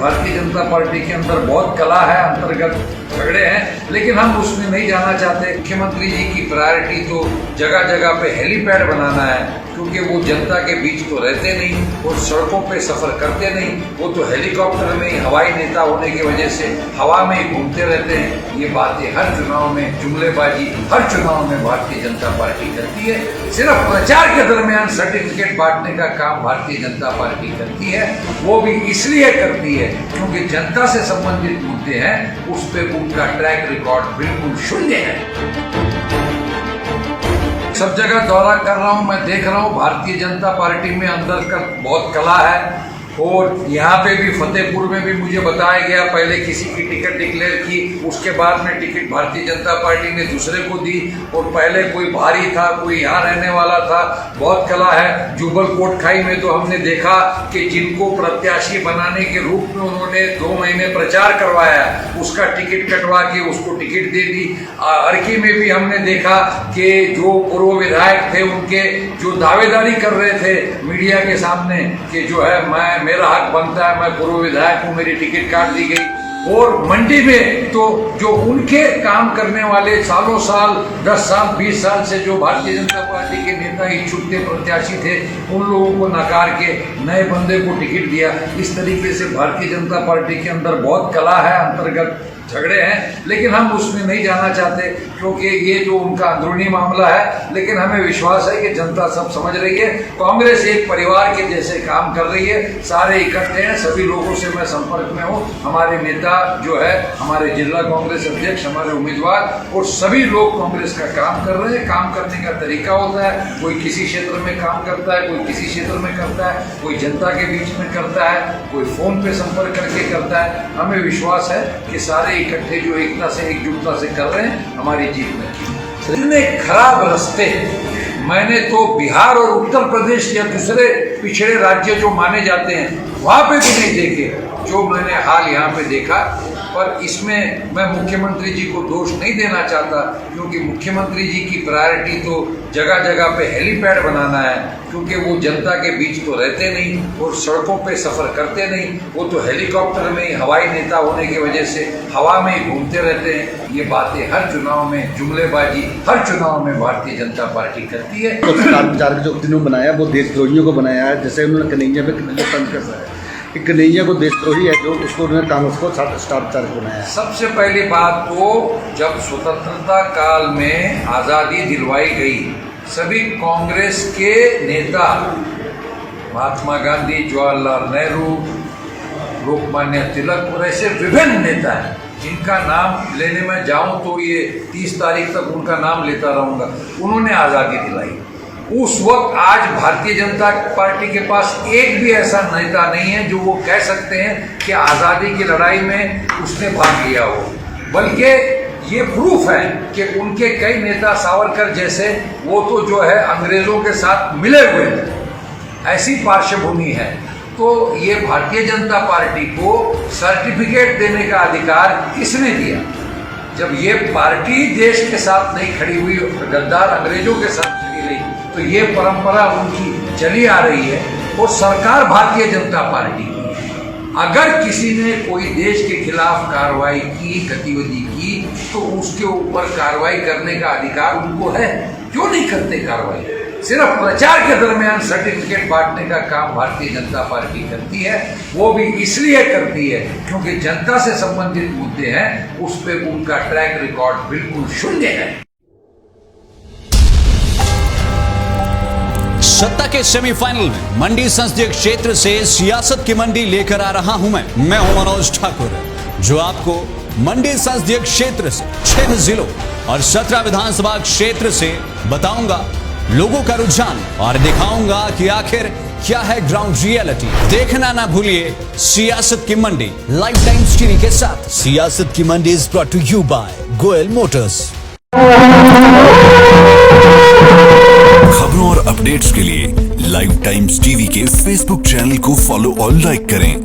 Bharatiya Janata party के अंदर बहुत कला है, अंतर्गत झगड़े हैं, लेकिन हम उसमें नहीं जाना चाहते। मुख्यमंत्री जी की प्रायोरिटी तो जगह जगह पे हेलीपैड बनाना है, क्योंकि वो जनता के बीच तो रहते नहीं और सड़कों पे सफर करते नहीं। वो तो हेलीकॉप्टर में ही हवाई नेता होने की वजह से हवा में ही घूमते रहते हैं। ये बातें हर चुनाव में, जुमलेबाजी हर चुनाव में भारतीय जनता पार्टी करती है। सिर्फ प्रचार के दरमियान सर्टिफिकेट बांटने का काम भारतीय जनता पार्टी करती है। वो भी इसलिए करती है क्योंकि जनता से संबंधित मुद्दे हैं, उस पर उनका ट्रैक रिकॉर्ड बिल्कुल शून्य है। सब जगह दौरा कर रहा हूं, मैं देख रहा हूं भारतीय जनता पार्टी में अंदर का बहुत कला है। और यहाँ पे भी फतेहपुर में भी मुझे बताया गया, पहले किसी की टिकट डिक्लेयर की, उसके बाद में टिकट भारतीय जनता पार्टी ने दूसरे को दी। और पहले कोई बाहरी था, कोई यहाँ रहने वाला था। बहुत कला है। जुबल कोटखाई में तो हमने देखा कि जिनको प्रत्याशी बनाने के रूप में उन्होंने 2 महीने प्रचार करवाया, उसका टिकट कटवा के उसको टिकट दे दी। अर्की में भी हमने देखा कि जो पूर्व विधायक थे, उनके जो दावेदारी कर रहे थे मीडिया के सामने कि जो है मेरा हक बनता है, मैं पूर्व विधायक हूँ, मेरी टिकट काट दी गई। और मंडी में तो जो उनके काम करने वाले सालों साल, 10 साल 20 साल से जो भारतीय जनता पार्टी के नेता इच्छुक थे, प्रत्याशी थे, उन लोगों को नकार के नए बंदे को टिकट दिया। इस तरीके से भारतीय जनता पार्टी के अंदर बहुत कला है, अंतर्गत झगड़े हैं, लेकिन हम उसमें नहीं जाना चाहते क्योंकि ये जो उनका अंदरूनी मामला है। लेकिन हमें विश्वास है कि जनता सब समझ रही है। कांग्रेस एक परिवार के जैसे काम कर रही है, सारे इकट्ठे हैं, सभी लोगों से मैं संपर्क में हूँ। हमारे नेता जो है, हमारे जिला कांग्रेस अध्यक्ष, हमारे उम्मीदवार और सभी लोग कांग्रेस का काम कर रहे हैं। काम करने का तरीका होता है, कोई किसी क्षेत्र में काम करता है, कोई किसी क्षेत्र में करता है, कोई जनता के बीच में करता है, कोई फोन पे संपर्क करके करता है। हमें विश्वास है कि सारे इकट्ठे जो एकता से, एकजुटता से कर रहे हैं, हमारी जीत में। इतने खराब रास्ते मैंने तो बिहार और उत्तर प्रदेश या दूसरे पिछड़े राज्य जो माने जाते हैं वहां पे भी नहीं देखे, जो मैंने हाल यहाँ पे देखा। पर इसमें मैं मुख्यमंत्री जी को दोष नहीं देना चाहता, क्योंकि मुख्यमंत्री जी की प्रायोरिटी तो जगह जगह पे हेलीपैड बनाना है, क्योंकि वो जनता के बीच तो रहते नहीं और सड़कों पे सफर करते नहीं। वो तो हेलीकॉप्टर में ही हवाई नेता होने की वजह से हवा में ही घूमते रहते हैं। ये बातें हर चुनाव में, जुमलेबाजी हर चुनाव में भारतीय जनता पार्टी करती है। स्टार प्रचारक जो उन्होंने बनाया वो देशद्रोहियों को बनाया है, जैसे उन्होंने कन्हैया पे तंज कसा है। कन्हैया को देशद्रोही है जो, उसको उन्होंने कांग्रेस को स्टार प्रचारक बनाया है। सबसे पहली बात तो जब स्वतंत्रता काल में आज़ादी दिलवाई गई, सभी कांग्रेस के नेता, महात्मा गांधी, जवाहरलाल नेहरू, लोकमान्य तिलक और ऐसे विभिन्न नेता हैं जिनका नाम लेने में जाऊं तो ये 30 तारीख तक उनका नाम लेता रहूंगा, उन्होंने आज़ादी दिलाई। उस वक्त आज भारतीय जनता पार्टी के पास एक भी ऐसा नेता नहीं है जो वो कह सकते हैं कि आज़ादी की लड़ाई में उसने भाग लिया हो, बल्कि ये प्रूफ है कि उनके कई नेता, सावरकर जैसे, वो तो जो है अंग्रेजों के साथ मिले हुए थे। ऐसी पार्श्वभूमि है। तो ये भारतीय जनता पार्टी को सर्टिफिकेट देने का अधिकार किसने दिया? जब ये पार्टी देश के साथ नहीं खड़ी हुई, गद्दार अंग्रेजों के साथ खड़ी रही, तो ये परंपरा उनकी चली आ रही है। और सरकार भारतीय जनता पार्टी की है। अगर किसी ने कोई देश के खिलाफ कार्रवाई की, गतिविधि की, तो उसके ऊपर कार्रवाई करने का अधिकार उनको है। क्यों नहीं करते कार्रवाई? सिर्फ प्रचार के दरमियान सर्टिफिकेट बांटने का काम भारतीय जनता पार्टी करती है। वो भी इसलिए करती है क्योंकि जनता से संबंधित मुद्दे हैं, उस पर उनका ट्रैक रिकॉर्ड बिल्कुल शून्य है। सत्ता के सेमीफाइनल में मंडी संसदीय क्षेत्र से सियासत की मंडी लेकर आ रहा हूं मैं हूं मनोज ठाकुर, जो आपको मंडी संसदीय क्षेत्र से 6 जिलों और 17 विधानसभा क्षेत्र से बताऊंगा लोगों का रुझान और दिखाऊंगा कि आखिर क्या है ग्राउंड रियलिटी। देखना ना भूलिए सियासत की मंडी लाइव टाइम्स टीवी के साथ। Siyasat ki Mandi is brought to you by Goyal Motors. खबरों और अपडेट्स के लिए लाइव टाइम्स टीवी के फेसबुक चैनल को फॉलो और लाइक करें।